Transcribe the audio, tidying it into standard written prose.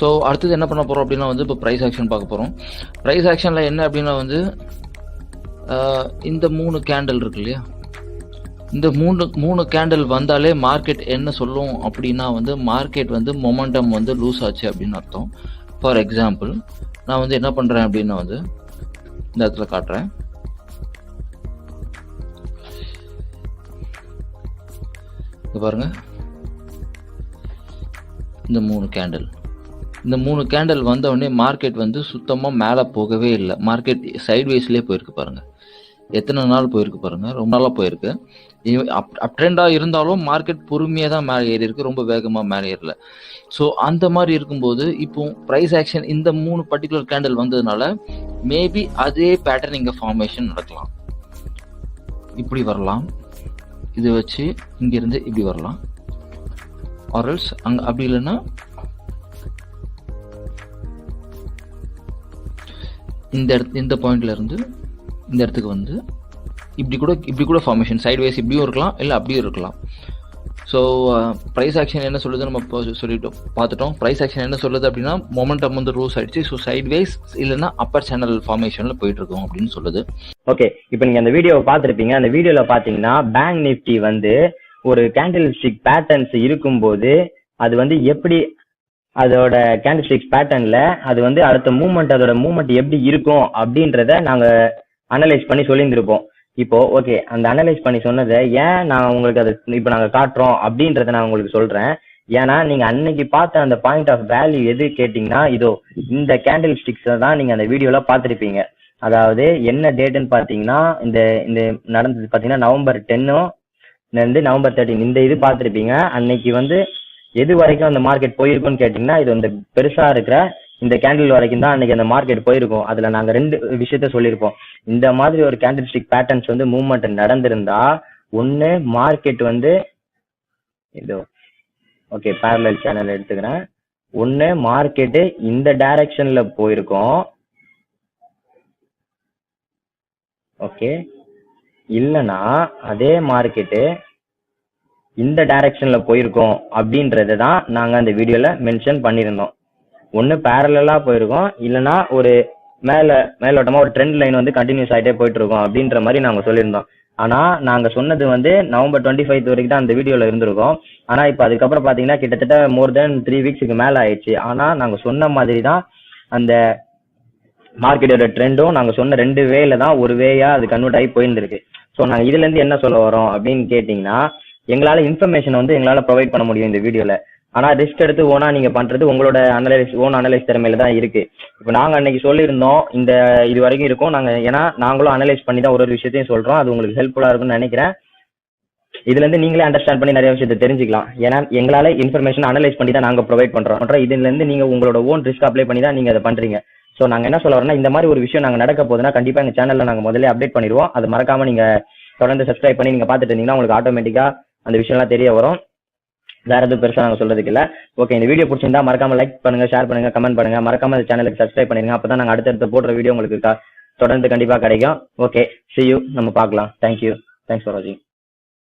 So அடுத்தது என்ன பண்ண போகிறோம் அப்படின்னா வந்து இப்போ ப்ரைஸ் ஆக்ஷன் பார்க்க போகிறோம். ப்ரைஸ் ஆக்ஷனில் என்ன அப்படின்னா வந்து இந்த 3 கேண்டில் இருக்கு இல்லையா, இந்த மூணு கேண்டில் வந்தாலே மார்க்கெட் என்ன சொல்லும் அப்படின்னா வந்து மார்க்கெட் வந்து மொமெண்டம் வந்து லூஸ் ஆச்சு அப்படின்னு அர்த்தம். ஃபார் எக்ஸாம்பிள் நான் வந்து என்ன பண்ணுறேன் அப்படின்னா வந்து இந்த இடத்துல காட்டுறேன். இங்க பாருங்க, இந்த 3 கேண்டில் வந்த உடனே மார்க்கெட் வந்து சுத்தமாக மேலே போகவே இல்லை. மார்க்கெட் சைட்வேஸ்லேயே போயிருக்கு பாருங்க. எத்தனை நாள் போயிருக்கு பாருங்க, ரொம்ப நாளாக போயிருக்கு. அப் ட்ரெண்டாக இருந்தாலும் மார்க்கெட் பொறுமையாக தான் மேலே ஏறி இருக்கு, ரொம்ப வேகமாக மேலே ஏறல. ஸோ அந்த மாதிரி இருக்கும்போது இப்போ ப்ரைஸ் ஆக்ஷன் இந்த 3 பர்டிகுலர் கேண்டில் வந்ததுனால மேபி அதே பேட்டர்ன் இங்கே ஃபார்மேஷன் நடக்கலாம். இப்படி வரலாம், இது வச்சு இங்கிருந்து இப்படி வரலாம், ஆர்எல்ஸ் அங்கே அப்படி இல்லைன்னா இந்த பாயிண்ட்ல இருந்து இந்த இடத்துக்கு வந்து இப்படி கூட ஃபார்மேஷன் சைட்வேஸ் இப்படியும் இருக்கலாம், இல்லை அப்படியும் இருக்கலாம். ஸோ ப்ரைஸ் ஆக்ஷன் என்ன சொல்லுது நம்ம சொல்லிட்டோம், பார்த்துட்டோம். ப்ரைஸ் ஆக்ஷன் என்ன சொல்லுது அப்படின்னா மொமெண்டம் வந்து ரூஸ் ஆயிடுச்சு, ஸோ சைட்வேஸ் இல்லைன்னா அப்பர் சேனல் ஃபார்மேஷனில் போயிட்டு இருக்கோம் அப்படின்னு சொல்லுது. ஓகே, இப்போ நீங்கள் அந்த வீடியோவை பார்த்துருப்பீங்க. அந்த வீடியோவில் பார்த்தீங்கன்னா பேங்க் நிஃப்டி வந்து ஒரு கேண்டில் ஸ்டிக் பேட்டர்ன்ஸ் இருக்கும்போது அது வந்து எப்படி அதோட கேண்டில் ஸ்டிக்ஸ் பேட்டர்ன்ல அது வந்து அடுத்த மூவ்மெண்ட் அதோட மூவ்மெண்ட் எப்படி இருக்கும் அப்படின்றத நாங்கள் அனலைஸ் பண்ணி சொல்லியிருந்திருப்போம். இப்போ ஓகே, அந்த அனலைஸ் பண்ணி சொன்னதை ஏன் நான் உங்களுக்கு அதை இப்போ நாங்கள் காட்டுறோம் அப்படின்றத நான் உங்களுக்கு சொல்றேன். ஏன்னா நீங்க அன்னைக்கு பார்த்த அந்த பாயிண்ட் ஆஃப் வேல்யூ எது கேட்டீங்கன்னா இதோ இந்த கேண்டில் ஸ்டிக்ஸை தான் நீங்க அந்த வீடியோல பார்த்துருப்பீங்க. அதாவது என்ன டேட்டுன்னு பார்த்தீங்கன்னா இந்த நடந்தது பார்த்தீங்கன்னா நவம்பர் 10 நவம்பர் 13 இந்த இது பார்த்துருப்பீங்க. அன்னைக்கு வந்து எது வரைக்கும் அந்த மார்க்கெட் போயிருக்கும்னு கேட்டீங்கன்னா இது இந்த பெருசா இருக்கிற இந்த கேண்டில் வரைக்கும் தான் அன்னைக்கு அந்த மார்க்கெட் போயிருக்கும். அதுல நாங்க 2 விஷயத்த சொல்லியிருப்போம். இந்த மாதிரி ஒரு கேண்டில் ஸ்டிக் பேட்டர்ன்ஸ் வந்து மூவ்மெண்ட் நடந்திருந்தா ஒன்னு மார்க்கெட் வந்து இதோ ஓகே பேரலல் சேனல் எடுத்துக்கிறேன். ஒன்னு மார்க்கெட்டு இந்த டைரக்ஷன்ல போயிருக்கும், ஓகே, இல்லைன்னா அதே மார்க்கெட்டு இந்த டைரக்ஷன்ல போயிருக்கோம் அப்படின்றத தான் நாங்க அந்த வீடியோல மென்ஷன் பண்ணியிருந்தோம். ஒன்னு பேரலா போயிருக்கோம், இல்லைன்னா ஒரு மேலோட்டமா ஒரு ட்ரெண்ட் லைன் வந்து கண்டினியூஸ் ஆகிட்டே போயிட்டு இருக்கோம் அப்படின்ற மாதிரி நாங்க சொல்லியிருந்தோம். ஆனா நாங்க சொன்னது வந்து நவம்பர் 25 வரைக்கும் தான் அந்த வீடியோல இருந்திருக்கோம். ஆனா இப்போ அதுக்கப்புறம் பாத்தீங்கன்னா கிட்டத்தட்ட மோர் தென் 3 வீக்ஸுக்கு மேல ஆயிடுச்சு. ஆனா நாங்க சொன்ன மாதிரி தான் அந்த மார்க்கெட்டோட ட்ரெண்டும் நாங்க சொன்ன 2 வேல தான் ஒரு வேயா அது கன்வெர்ட் ஆகி போயிருந்திருக்கு. ஸோ நாங்க இதுல இருந்து என்ன சொல்ல வரோம் அப்படின்னு கேட்டீங்கன்னா எங்களால இன்ஃபர்மேஷன் வந்து எங்களால ப்ரொவைட் பண்ண முடியும் இந்த வீடியோல. ஆனா ரிஸ்க் எடுத்து ஓனா நீங்க பண்றது உங்களோட அனலைஸ் திறமையில தான் இருக்கு. இப்போ நாங்க அன்னைக்கு சொல்லியிருந்தோம் இந்த இது வரைக்கும் இருக்கும் நாங்க, ஏன்னா நாங்களும் அனலைஸ் பண்ணி தான் ஒரு விஷயத்தையும் சொல்றோம். அது உங்களுக்கு ஹெல்ப்ஃபுல்லா இருக்கும்னு நினைக்கிறேன். இதுல இருந்து நீங்களே அண்டர்ஸ்டாண்ட் பண்ணி நிறைய விஷயத்தை தெரிஞ்சுக்கலாம். ஏன்னா எங்களால இன்ஃபர்மேஷன் அனலைஸ் பண்ணி தான் நாங்க ப்ரொவைட் பண்றோம். இதுல இருந்து நீங்க உங்களோட ஓன் ரிஸ்க் அப்ளை பண்ணி தான் நீங்க அதை பண்றீங்க. ஸோ நாங்க என்ன சொல்ல வரோம்னா இந்த மாதிரி ஒரு விஷயம் நாங்க நடக்க போகுதுன்னா கண்டிப்பா எங்க சேனல்ல நாங்க முதல்ல அப்டேட் பண்ணிடுவோம். அது மறக்காம நீங்க தொடர்ந்து சப்ஸ்கிரைப் பண்ணி நீங்க பாத்துட்டு இருந்தீங்கன்னா உங்களுக்கு ஆட்டோமேட்டிக்கா அந்த விஷயம்லாம் தெரிய வரும். வேற எதுவும் பெருசா நாங்க சொல்றதுக்கு இல்ல. ஓகே, இந்த வீடியோ பிடிச்சிருந்தா மறக்காம லைக் பண்ணுங்க, ஷேர் பண்ணுங்க, கமெண்ட் பண்ணுங்க, மறக்காம இந்த சேனலுக்கு சப்ஸ்கிரைப் பண்ணிருங்க. அப்பதான் நாங்க அடுத்தடுத்து போடுற வீடியோ உங்களுக்கு தொடர்ந்து கண்டிப்பா கிடைக்கும். ஓகே, see you, நம்ம பார்க்கலாம். தேங்க்யூ, தேங்க்ஸ் ஃபார் வாட்சிங்.